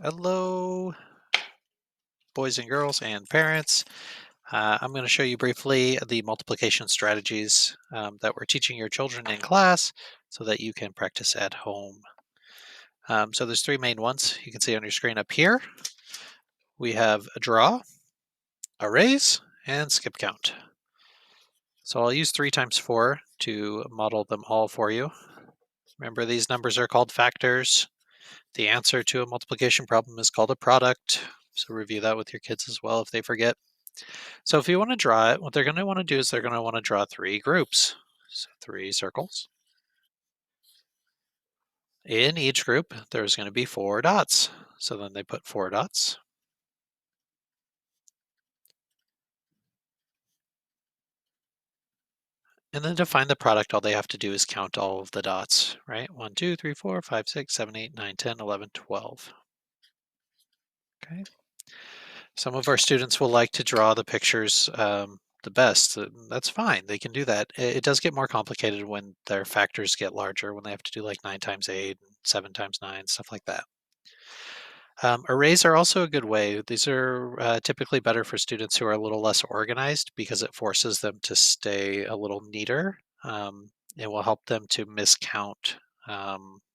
Hello, boys and girls and parents. I'm going to show you briefly the multiplication strategies that we're teaching your children in class so that you can practice at home. So there's three main ones you can see on your screen up here. We have a draw, arrays, and skip count. So I'll use 3 times 4 to model them all for you. Remember, these numbers are called factors. The answer to a multiplication problem is called a product. So review that with your kids as well if they forget. So if you want to draw it, what they're going to want to do is they're going to want to draw 3 groups. So 3 circles. In each group, there's going to be 4 dots. So then they put 4 dots. And then to find the product, all they have to do is count all of the dots, right? 1, 2, 3, 4, 5, 6, 7, 8, 9, 10, 11, 12. Okay. Some of our students will like to draw the pictures the best. That's fine. They can do that. It does get more complicated when their factors get larger, when they have to do like 9 times 8, 7 times 9, stuff like that. Arrays are also a good way. These are typically better for students who are a little less organized because it forces them to stay a little neater. It will help them to miscount,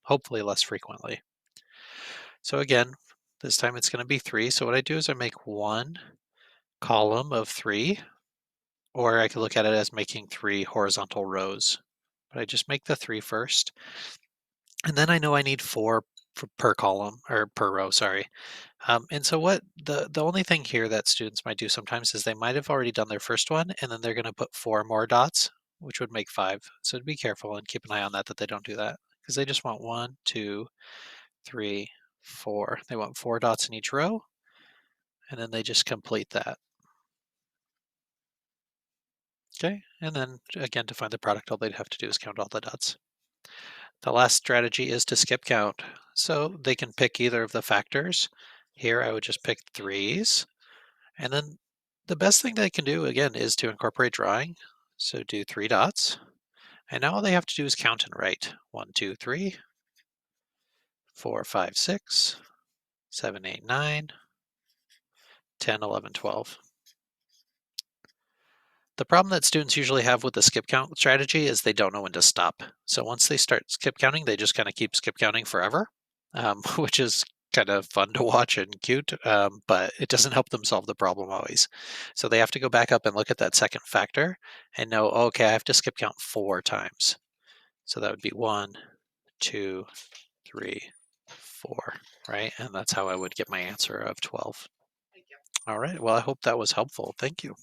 hopefully less frequently. So again, this time it's going to be 3. So what I do is I make one column of 3, or I could look at it as making 3 horizontal rows. But I just make the 3 first. And then I know I need 4 per column or per row, sorry. And so what the only thing here that students might do sometimes is they might have already done their first one and then they're going to put 4 more dots, which would make 5. So be careful and keep an eye on that they don't do that because they just want 1, 2, 3, 4. They want 4 dots in each row and then they just complete that. Okay, and then again to find the product, all they'd have to do is count all the dots. The last strategy is to skip count. So they can pick either of the factors. Here I would just pick 3s. And then the best thing they can do, again, is to incorporate drawing. So do 3 dots. And now all they have to do is count and write. 1, 2, 3, 4, 5, 6, 7, 8, 9, 10, 11, 12. The problem that students usually have with the skip count strategy is they don't know when to stop. So once they start skip counting, they just kind of keep skip counting forever, which is kind of fun to watch and cute, but it doesn't help them solve the problem always. So they have to go back up and look at that second factor and know, okay, I have to skip count 4 times. So that would be 1, 2, 3, 4, right? And that's how I would get my answer of 12. All right. Well, I hope that was helpful. Thank you.